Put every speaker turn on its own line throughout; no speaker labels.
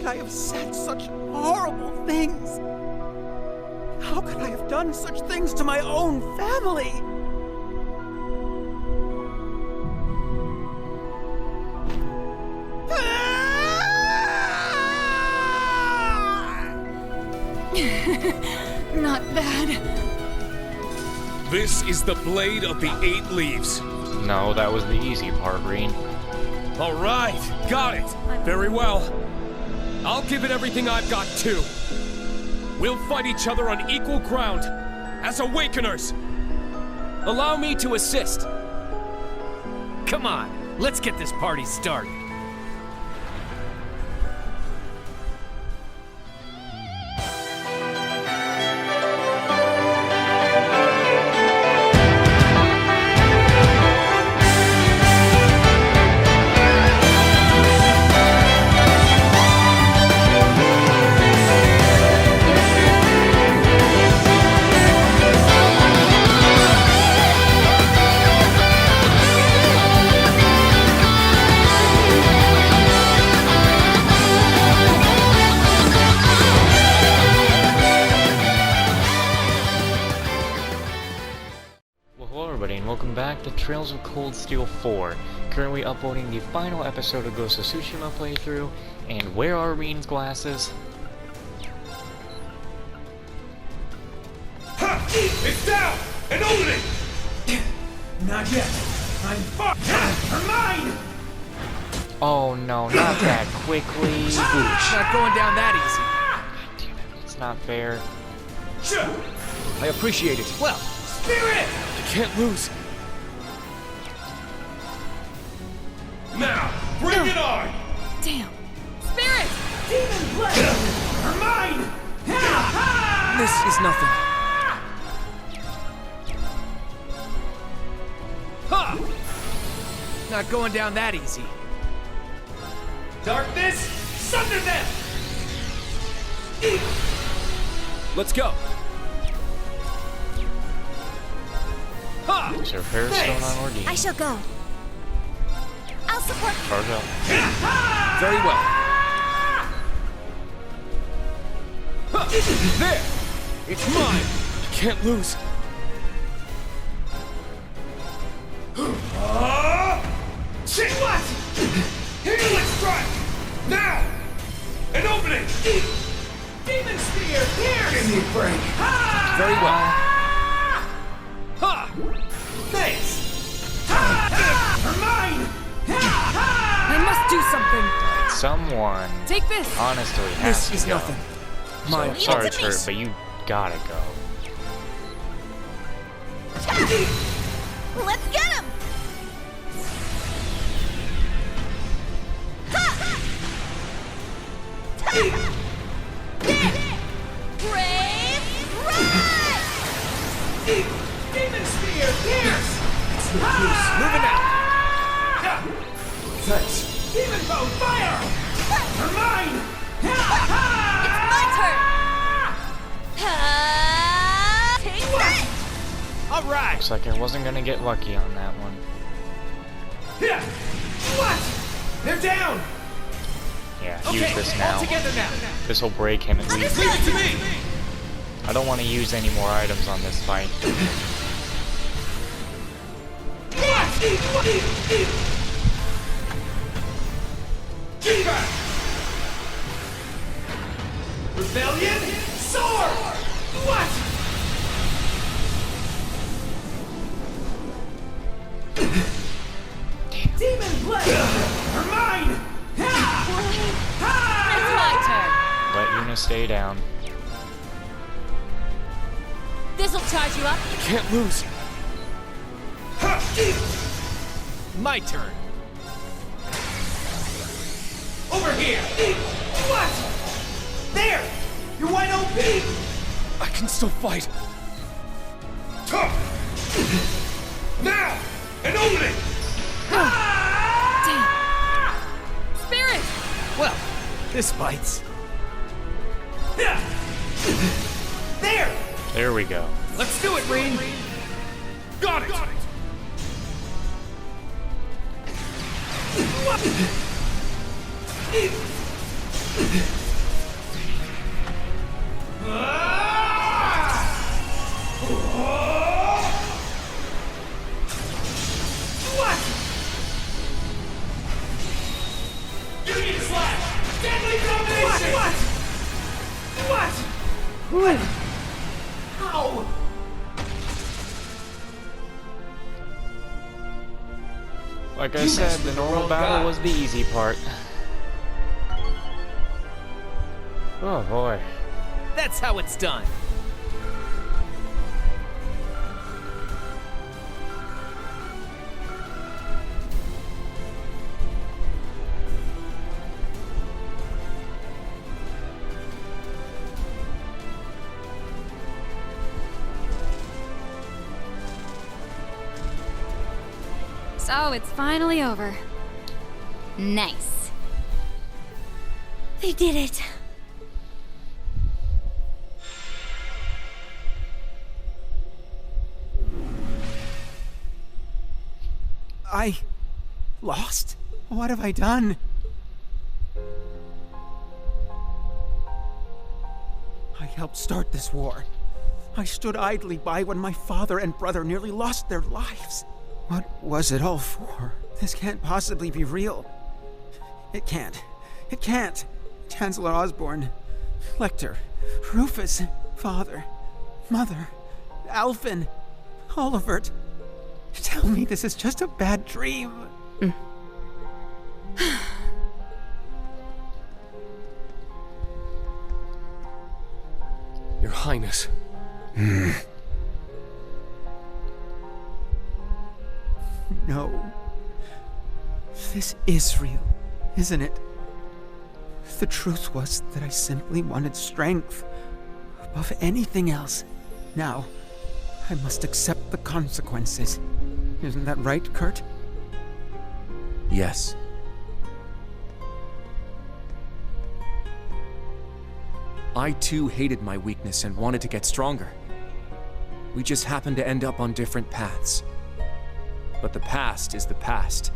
could I have said such horrible things? How could I have done such things to my own family?
Not bad.
This is the blade of the 8 leaves.
No, that was the easy part, Green.
All right, got it. Very well. I'll give it everything I've got, too. We'll fight each other on equal ground, as Awakeners.
Allow me to assist. Come on, let's get this party started.
Welcome back to Trails of Cold Steel 4. Currently uploading the final episode of Ghost of Tsushima playthrough, and where are Reen's glasses?
Ha! It's down! An opening!
Not yet. I'm fucked. Her mine!
Oh no, not that quickly.
It's not going down that easy.
God damn it, it's not fair.
I appreciate it. Well,
Spirit!
I can't lose. Now, bring it on!
Damn. Spirit!
Demon blade! Her mine!
this is nothing. Ha! Not going down that easy.
Darkness, sunder them!
Let's go. Ha!
Is there Fairstone on Ordeal?
I shall go. I'll support you.
Charge up.
Very well. Ha! There! It's mine!
I can't lose. What? Healing strike! Now! An opening!
Demon spear! Here!
Give me a break.
Very well. Ha!
Thanks! Her mine!
I must do something.
Someone
Take this.
honestly has
This
to
is
go.
nothing.
So,
Mine.
sorry,
Leave it to me.
Kurt, but you gotta go.
Let's get him. Brave Rise!
Demon spear! Pierce!
Moving out.
Thanks. Demon bow! Fire! Her mine!
It's my turn. Take that.
All right.
Looks like I wasn't gonna get lucky on that one.
What? They're down!
Yeah,
Okay,
use this now.
all together now.
This will break him at least.
Leave it to me.
I don't want to use any more items on this fight.
Rebellion! Sword! What? Demon blade! Her mine!
It's my turn.
Let Yuna stay down.
This'll charge you up.
I can't lose.
My turn.
Over here! What? There! You're wide open!
I can still fight. Now! An opening!
Damn. Spirit!
Well, this bites.
There!
There we go.
Let's do it, Reen.
Got it!
What? How?
Like I said, the normal battle was the easy part. Oh boy.
That's how it's done.
So it's finally over.
Nice. They did it.
I lost? What have I done? I helped start this war. I stood idly by when my father and brother nearly lost their lives. What was it all for? This can't possibly be real. It can't. It can't. Chancellor Osborne, Lecter, Rufus, Father, Mother, Alphen, Olivert. Tell me this is just a bad dream.
Your Highness.
No. This is real, isn't it? The truth was that I simply wanted strength above anything else. Now, I must accept the consequences. Isn't that right, Kurt?
Yes. I too hated my weakness and wanted to get stronger. We just happened to end up on different paths. But the past is the past.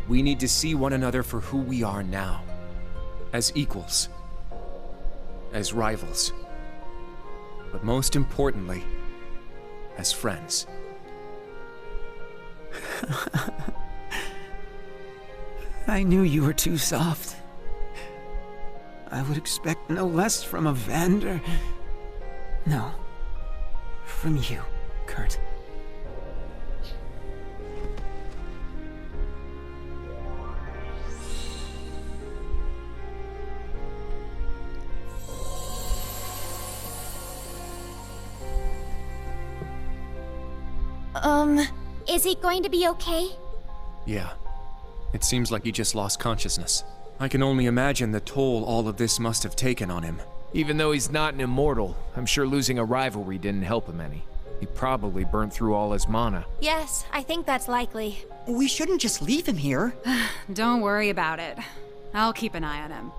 We need to see one another for who we are now. As equals. As rivals. But most importantly, as friends.
I knew you were too soft. I would expect no less from a Vander. No. From you, Kurt.
Is he going to be okay?
Yeah. It seems like he just lost consciousness. I can only imagine the toll all of this must have taken on him.
Even though he's not an immortal, I'm sure losing a rivalry didn't help him any. He probably burnt through all his mana.
Yes, I think that's likely.
We shouldn't just leave him here.
Don't worry about it. I'll keep an eye on him.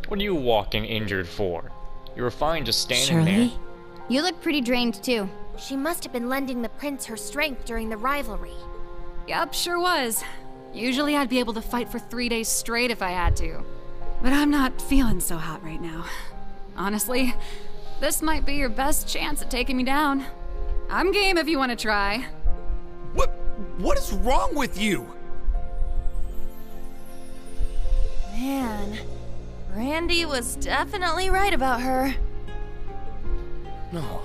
What are you walking injured for? You were fine just standing there.
Shirley? You look pretty drained too. She must have been lending the prince her strength during the rivalry.
Yup, sure was. Usually I'd be able to fight for 3 days straight if I had to. But I'm not feeling so hot right now. Honestly, this might be your best chance at taking me down. I'm game if you want to try.
What is wrong with you?
Man, Randy was definitely right about her.
No.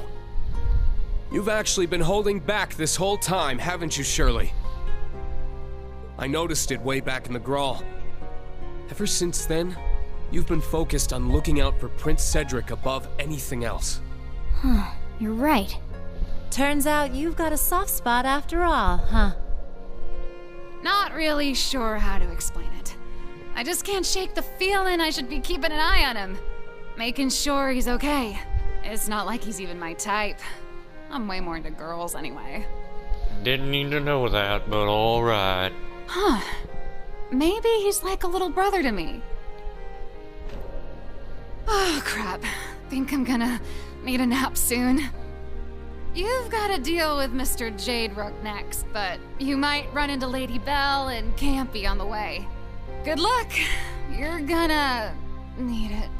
You've actually been holding back this whole time, haven't you, Shirley? I noticed it way back in the Grawl. Ever since then, you've been focused on looking out for Prince Cedric above anything else.
You're right. Turns out you've got a soft spot after all, huh?
Not really sure how to explain it. I just can't shake the feeling I should be keeping an eye on him. Making sure he's okay. It's not like he's even my type. I'm way more into girls anyway.
Didn't need to know that, but alright.
Huh. Maybe he's like a little brother to me. Oh, crap. Think I'm gonna need a nap soon. You've gotta deal with Mr. Jade Rook next, but you might run into Lady Belle and Campy on the way. Good luck. You're gonna need it.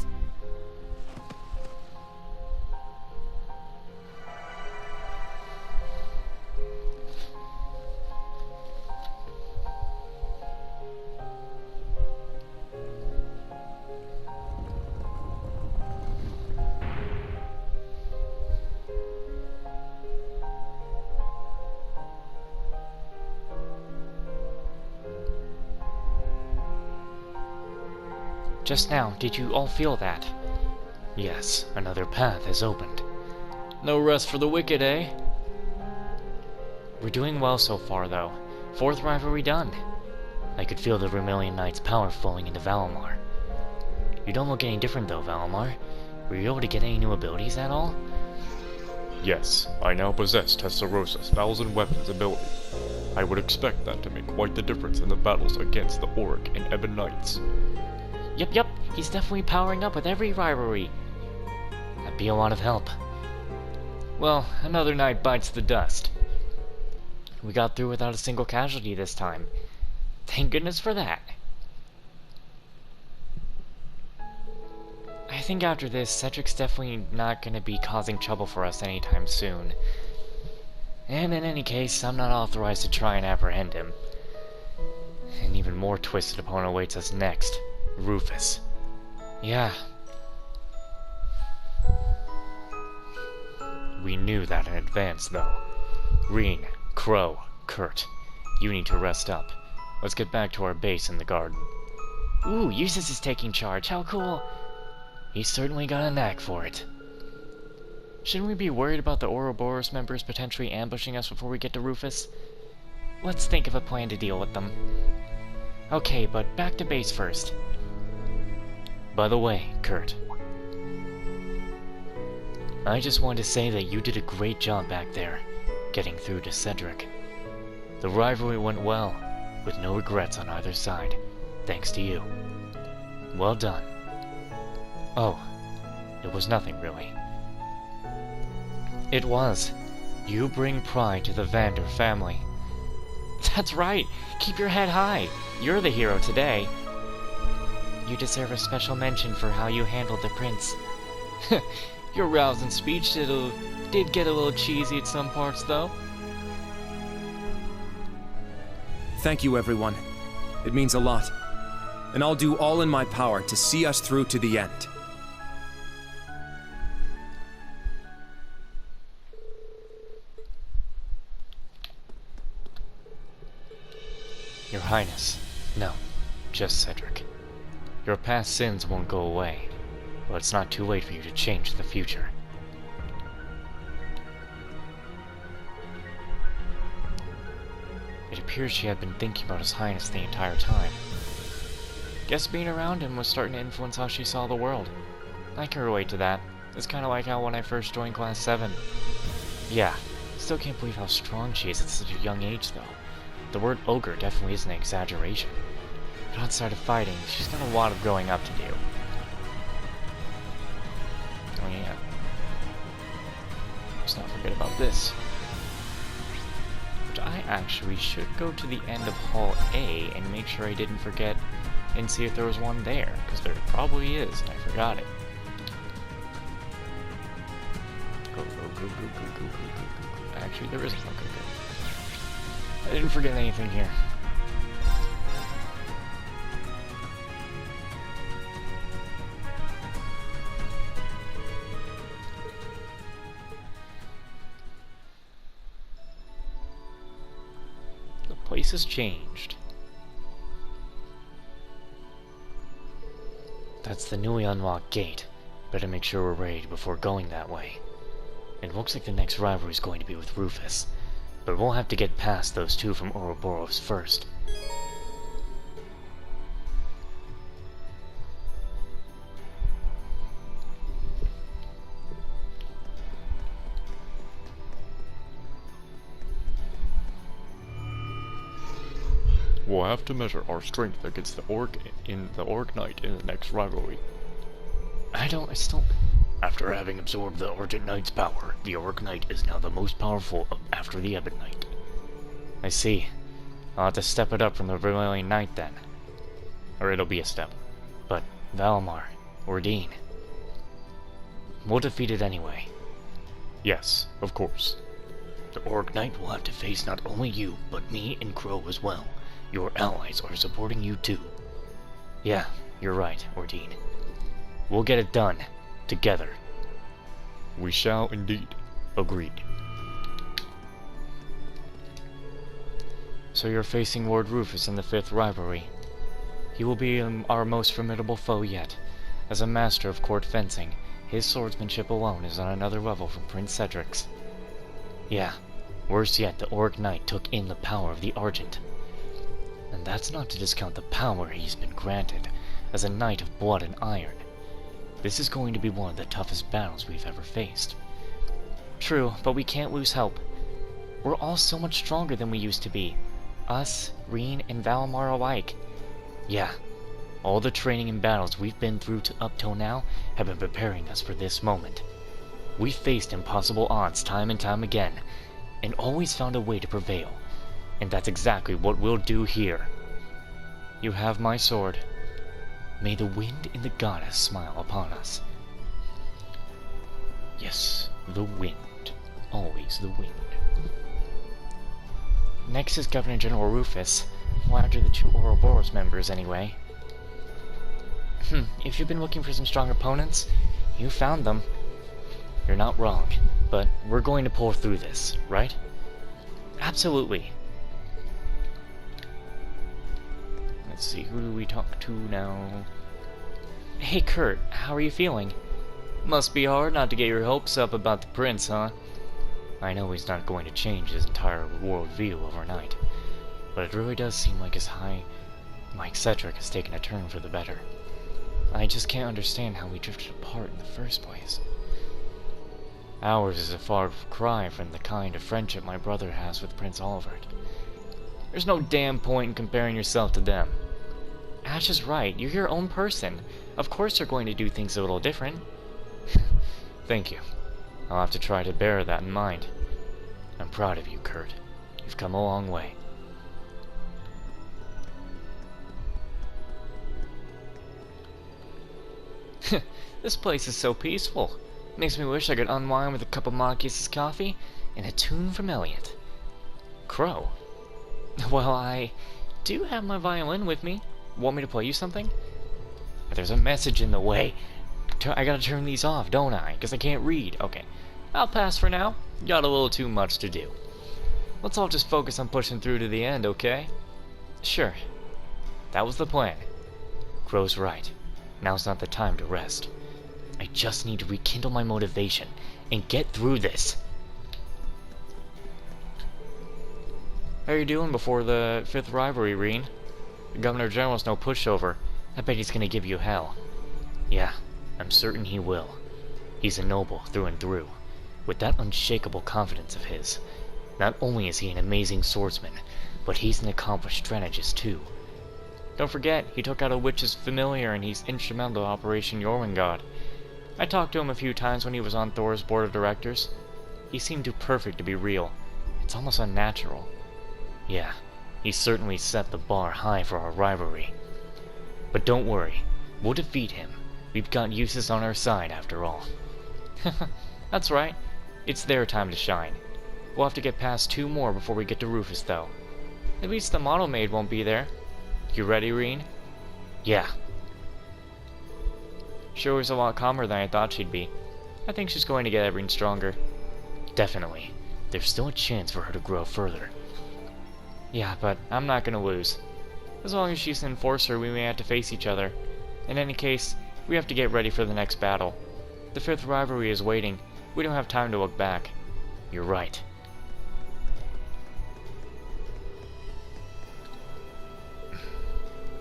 Just now, did you all feel that? Yes, another path has opened. No rest for the wicked, eh? We're doing well so far, though. 4th rivalry done. I could feel the Vermilion Knight's power flowing into Valimar. You don't look any different, though, Valimar. Were you able to get any new abilities at all?
Yes, I now possess Testarosa's 1,000 weapons ability. I would expect that to make quite the difference in the battles against the Orc and Ebon Knights.
Yep, he's definitely powering up with every rivalry. That'd be a lot of help. Well, another night bites the dust. We got through without a single casualty this time. Thank goodness for that. I think after this, Cedric's definitely not going to be causing trouble for us anytime soon. And in any case, I'm not authorized to try and apprehend him. An even more twisted opponent awaits us next. Rufus. Yeah. We knew that in advance, though. Reen, Crow, Kurt, you need to rest up. Let's get back to our base in the garden. Ooh, Eustace is taking charge. How cool. He's certainly got a knack for it. Shouldn't we be worried about the Ouroboros members potentially ambushing us before we get to Rufus? Let's think of a plan to deal with them. Okay, but back to base first. By the way, Kurt, I just wanted to say that you did a great job back there, getting through to Cedric. The rivalry went well, with no regrets on either side, thanks to you. Well done. Oh, it was nothing really. It was. You bring pride to the Vander family. That's right! Keep your head high! You're the hero today. You deserve a special mention for how you handled the prince. Your rousing speech did get a little cheesy at some parts, though.
Thank you, everyone. It means a lot. And I'll do all in my power to see us through to the end.
Your Highness. No, just Cedric. Your past sins won't go away, but it's not too late for you to change the future. It appears she had been thinking about His Highness the entire time. Guess being around him was starting to influence how she saw the world. I can relate to that. It's kind of like how when I first joined Class 7. Yeah, still can't believe how strong she is at such a young age, though. The word ogre definitely isn't an exaggeration. But outside of fighting, she's got a lot of growing up to do. Oh yeah. Let's not forget about this. Which I actually should go to the end of Hall A and make sure I didn't forget and see if there was one there, because there probably is, and I forgot it. Go. Actually, there isn't one. Go. I didn't forget anything here. The place has changed. That's the newly unlocked gate. Better make sure we're ready before going that way. It looks like the next rivalry is going to be with Rufus, but we'll have to get past those two from Ouroboros first.
We'll have to measure our strength against the Orc Knight in the next rivalry.
After having absorbed the Orc Knight's power, the Orc Knight is now the most powerful after the Ebon Knight. I see. I'll have to step it up from the Vermilion Knight then. or it'll be a step. But Valimar, or Dean, we'll defeat it anyway.
Yes, of course.
The Orc Knight will have to face not only you, but me and Crow as well. Your allies are supporting you too. Yeah, you're right, Ordine. We'll get it done. Together.
We shall indeed.
Agreed. So you're facing Lord Rufus in the 5th rivalry. He will be our most formidable foe yet. As a master of court fencing, his swordsmanship alone is on another level from Prince Cedric's. Yeah, worse yet, the Orc Knight took in the power of the Argent. And that's not to discount the power he's been granted as a Knight of Blood and Iron. This is going to be one of the toughest battles we've ever faced. True, but we can't lose hope. We're all so much stronger than we used to be. Us, Reen, and Valimar alike. Yeah, all the training and battles we've been through up till now have been preparing us for this moment. We've faced impossible odds time and time again, and always found a way to prevail. And that's exactly what we'll do here. You have my sword. May the wind and the goddess smile upon us. Yes, the wind. Always the wind. Next is Governor General Rufus. Well, after the 2 Ouroboros members, anyway. If you've been looking for some strong opponents, you found them. You're not wrong, but we're going to pull through this, right? Absolutely. Let's see, who do we talk to now? Hey Kurt, how are you feeling? Must be hard not to get your hopes up about the prince, huh? I know he's not going to change his entire worldview overnight, but it really does seem like Mike Cedric has taken a turn for the better. I just can't understand how we drifted apart in the first place. Ours is a far cry from the kind of friendship my brother has with Prince Olivert. There's no damn point in comparing yourself to them. Ash is right, you're your own person. Of course you're going to do things a little different. Thank you. I'll have to try to bear that in mind. I'm proud of you, Kurt. You've come a long way. This place is so peaceful. Makes me wish I could unwind with a cup of Marcus's coffee and a tune from Elliot. Crow. Well, I do have my violin with me. Want me to play you something? There's a message in the way. I gotta turn these off, don't I? Because I can't read. Okay. I'll pass for now. Got a little too much to do. Let's all just focus on pushing through to the end, okay? Sure. That was the plan. Crow's right. Now's not the time to rest. I just need to rekindle my motivation and get through this. How are you doing before the 5th rivalry, Reen? The Governor General's no pushover. I bet he's gonna give you hell. Yeah, I'm certain he will. He's a noble through and through. With that unshakable confidence of his, not only is he an amazing swordsman, but he's an accomplished strategist too. Don't forget, he took out a witch's familiar and he's instrumental in Operation Jormungand. I talked to him a few times when he was on Thor's board of directors. He seemed too perfect to be real. It's almost unnatural. Yeah, he certainly set the bar high for our rivalry. But don't worry, we'll defeat him. We've got Eustace on our side after all. That's right, it's their time to shine. We'll have to get past 2 more before we get to Rufus though. At least the model maid won't be there. You ready, Reen? Yeah. Sure was a lot calmer than I thought she'd be. I think she's going to get Everine stronger. Definitely. There's still a chance for her to grow further. Yeah, but I'm not gonna lose. As long as she's an enforcer, we may have to face each other. In any case, we have to get ready for the next battle. The 5th rivalry is waiting. We don't have time to look back. You're right.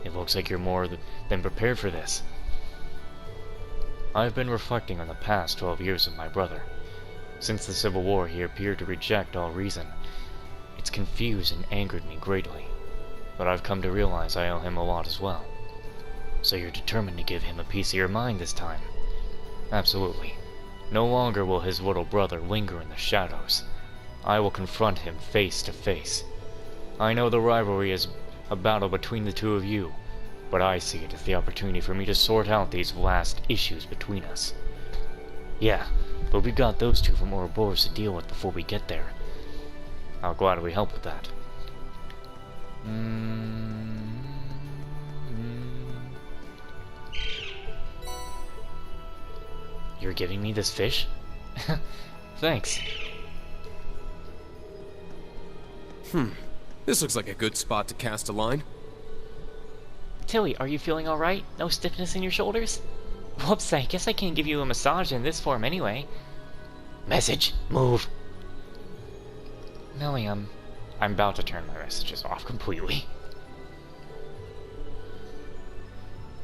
It looks like you're more than prepared for this. I've been reflecting on the past 12 years of my brother. Since the Civil War, he appeared to reject all reason. It's confused and angered me greatly. But I've come to realize I owe him a lot as well. So you're determined to give him a piece of your mind this time? Absolutely. No longer will his little brother linger in the shadows. I will confront him face to face. I know the rivalry is a battle between the 2 of you, but I see it as the opportunity for me to sort out these last issues between us. Yeah, but we've got those two from Ouroboros to deal with before we get there. I'll gladly help with that. You're giving me this fish? Thanks.
This looks like a good spot to cast a line.
Tilly, are you feeling alright? No stiffness in your shoulders? Whoops, I guess I can't give you a massage in this form anyway. Message, move. Millie, I'm about to turn my messages off completely.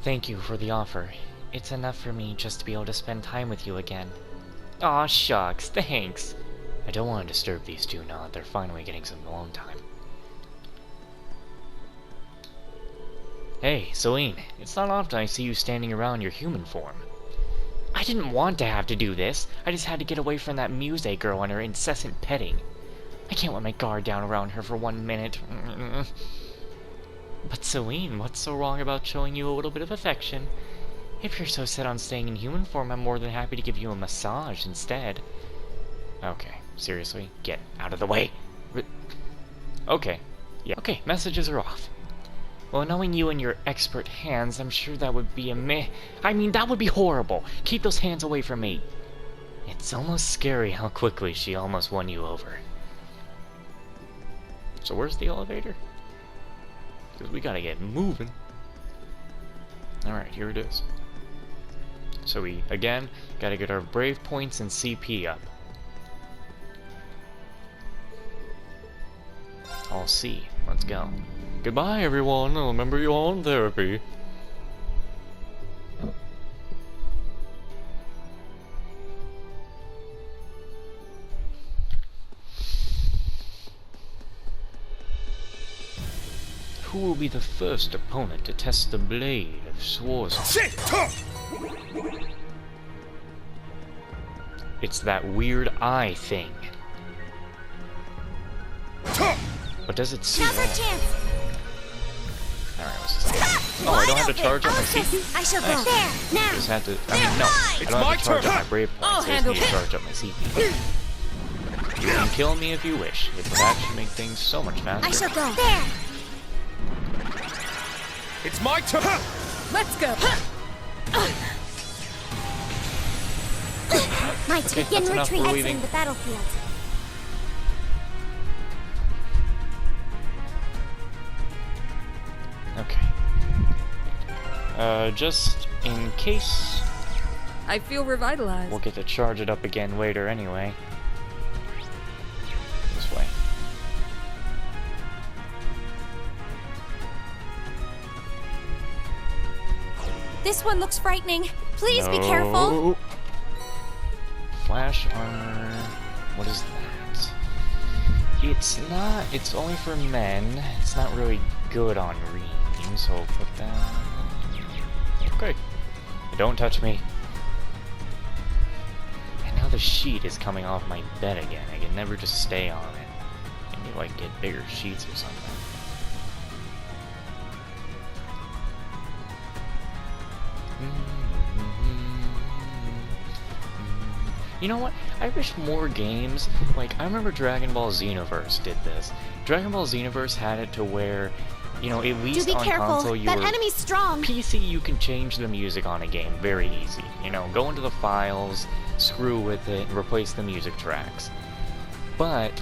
Thank you for the offer. It's enough for me just to be able to spend time with you again. Aw, shucks, thanks. I don't want to disturb these two now that they're finally getting some alone time. Hey, Celine, it's not often I see you standing around your human form. I didn't want to have to do this. I just had to get away from that Muse girl and her incessant petting. I can't let my guard down around her for 1 minute. But Celine, what's so wrong about showing you a little bit of affection? If you're so set on staying in human form, I'm more than happy to give you a massage instead. Okay, seriously? Get out of the way. Okay. Yeah, okay, messages are off. Well, knowing you and your expert hands, I'm sure that would be that would be horrible. Keep those hands away from me. It's almost scary how quickly she almost won you over. So where's the elevator? Because we gotta get moving. Alright, here it is. So we, again, gotta get our brave points and CP up. All C. Let's go. Goodbye, everyone. I'll remember you all in therapy. Who will be the first opponent to test the blade of Swordsman? It's that weird eye thing. But does it see all? Alright, what's this? Oh, I don't have to charge up my CP?
I shall go there, now.
I just have to, I don't have to charge up my brave points, I just need to charge up my CP. You can kill me if you wish. It would actually make things so much faster.
I shall go there.
It's my turn!
Let's go.
Might begin retreat exiting the battlefield.
Okay. Just in case,
I feel revitalized.
we'll get to charge it up again later anyway. This way.
This one looks frightening. Please be careful.
Flash armor. What is that? It's only for men. It's not really good on Reen, so I'll put that. Okay. Don't touch me. And now the sheet is coming off my bed again. I can never just stay on it. Maybe like get bigger sheets or something. You know what? I wish more games, like, I remember Dragon Ball Xenoverse did this. Dragon Ball Xenoverse had it to where, you know, at least on console,
that enemy's strong.
PC, you can change the music on a game very easy. You know, go into the files, screw with it, and replace the music tracks. But,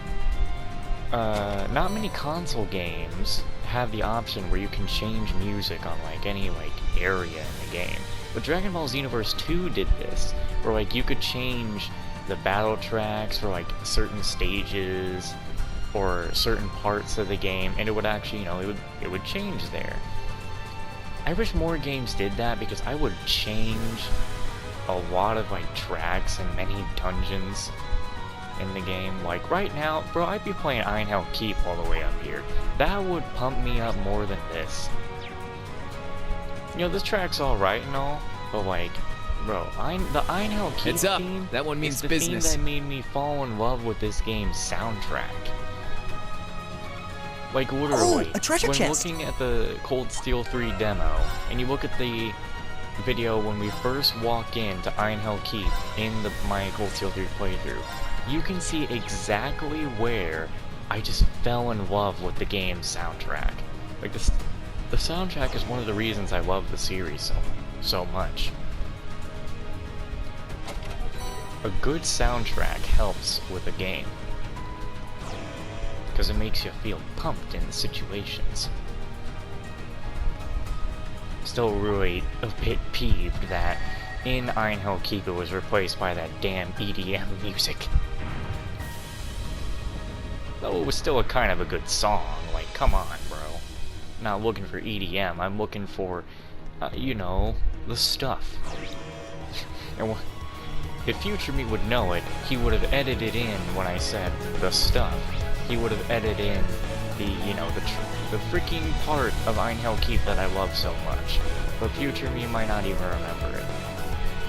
not many console games have the option where you can change music on, like, any, like, area in the game. But Dragon Ball Xenoverse 2 did this, where like you could change the battle tracks for like certain stages or certain parts of the game, and it would actually, you know, it would change there. I wish more games did that because I would change a lot of like tracks and many dungeons in the game. Like right now, bro, I'd be playing Einhell Keep all the way up here. That would pump me up more than this. You know, this track's alright and all, but like, bro, the Einhell Keep
Heads up.
theme
That one means
is the
business.
theme that made me fall in love with this game's soundtrack. Like, literally.
Oh, a treasure
when
chest!
looking at the Cold Steel 3 demo, and you look at the video when we first walk into Iron Hell Keep in my Cold Steel 3 playthrough, you can see exactly where I just fell in love with the game's soundtrack. Like, the soundtrack is one of the reasons I love the series so much. A good soundtrack helps with a game, because it makes you feel pumped in the situations. Still really a bit peeved that in Iron Hell Keep it was replaced by that damn EDM music. Though it was still a kind of a good song, like, come on, bro. Not looking for EDM, I'm looking for, you know, the stuff. And if Future Me would know it, he would have edited in when I said the stuff. He would have edited in the, you know, the freaking part of Iron Hell Keep that I love so much. But Future Me might not even remember it.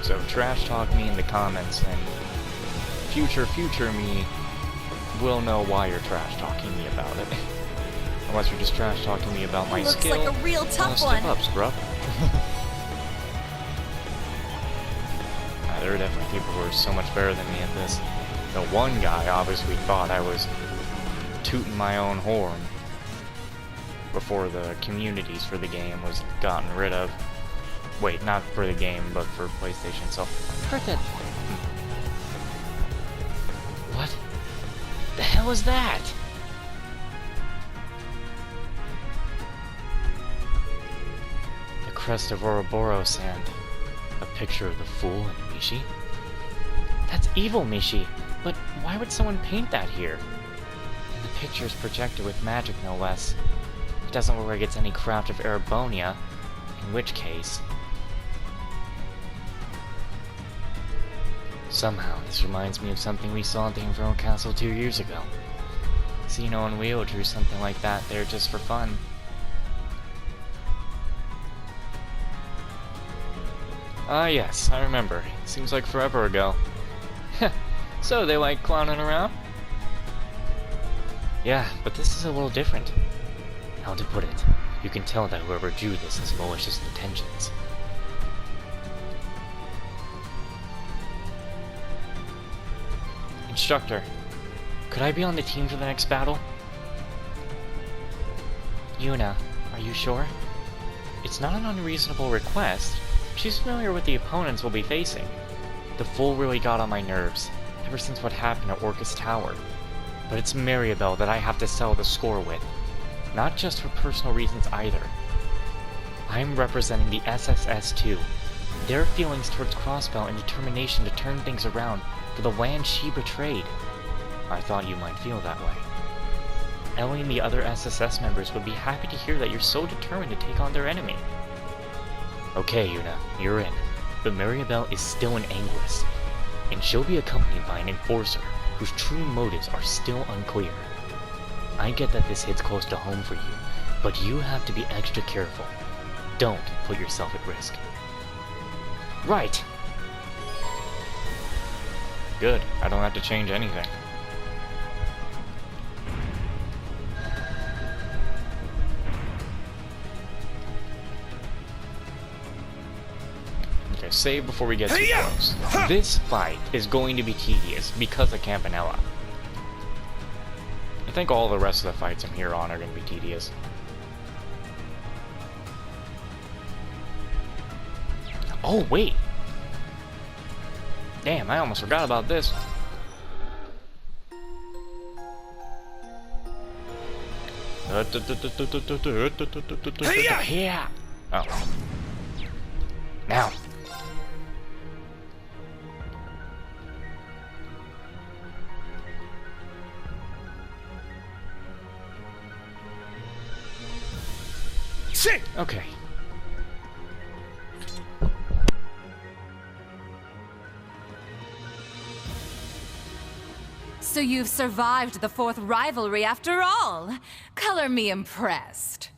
So trash talk me in the comments, and future me will know why you're trash talking me about it. Unless you're just trash talking me about my skill.
Looks like a real tough one.
Step up, scrub. There are definitely people who are so much better than me at this. The one guy obviously thought I was tooting my own horn before the communities for the game was gotten rid of. Wait, not for the game, but for PlayStation, so... What the hell is that? The crest of Ouroboros and a picture of the fool and Mishi? That's evil Mishi, but why would someone paint that here? The picture is projected with magic, no less. It doesn't look like it's any craft of Erebonia, in which case... Somehow, this reminds me of something we saw at the Infernal Castle 2 years ago. Xeno and Wheel drew something like that there just for fun. Ah yes, I remember. Seems like forever ago. So, they like clowning around? Yeah, but this is a little different. How to put it? You can tell that whoever drew this has malicious intentions. Instructor, could I be on the team for the next battle? Yuna, are you sure? It's not an unreasonable request. She's familiar with the opponents we'll be facing. The fool really got on my nerves, ever since what happened at Orcus Tower. But it's Maribel that I have to settle the score with. Not just for personal reasons either. I'm representing the SSS-2. Their feelings towards Crossbell and determination to turn things around for the land she betrayed. I thought you might feel that way. Ellie and the other SSS members would be happy to hear that you're so determined to take on their enemy. Okay, Yuna, you're in. But Maribel is still an Anguist, and she'll be accompanied by an enforcer whose true motives are still unclear. I get that this hits close to home for you, but you have to be extra careful. Don't put yourself at risk. Right! Good, I don't have to change anything. Okay, save before we get too close. This fight is going to be tedious because of Campanella. I think all the rest of the fights from here on are going to be tedious. Oh, wait! Damn, I almost forgot about this. Yeah! Oh. Now! Okay.
So you've survived the 4th rivalry after all. Color me impressed.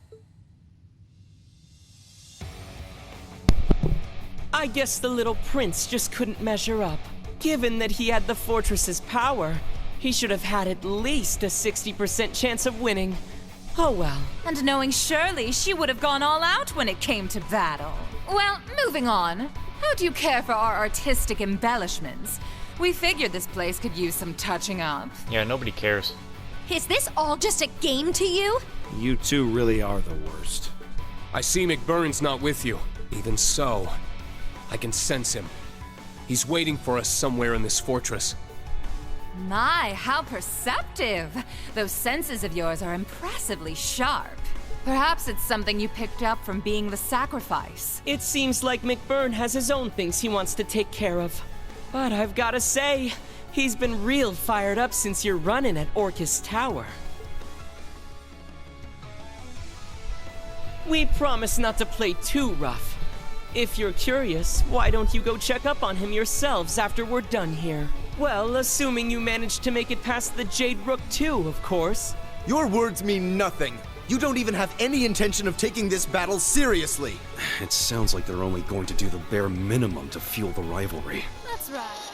I guess the little prince just couldn't measure up. Given that he had the fortress's power, he should have had at least a 60% chance of winning. Oh well.
And knowing Shirley, she would have gone all out when it came to battle. Well, moving on. How do you care for our artistic embellishments? We figured this place could use some touching up.
Yeah, nobody cares.
Is this all just a game to you?
You two really are the worst.
I see McBurn's not with you. Even so, I can sense him. He's waiting for us somewhere in this fortress.
My, how perceptive! Those senses of yours are impressively sharp. Perhaps it's something you picked up from being the sacrifice.
It seems like McBurn has his own things he wants to take care of. But I've gotta say, he's been real fired up since your run-in at Orcus Tower. We promise not to play too rough. If you're curious, why don't you go check up on him yourselves after we're done here? Well, assuming you managed to make it past the Jade Rook too, of course.
Your words mean nothing. You don't even have any intention of taking this battle seriously.
It sounds like they're only going to do the bare minimum to fuel the rivalry.
That's right.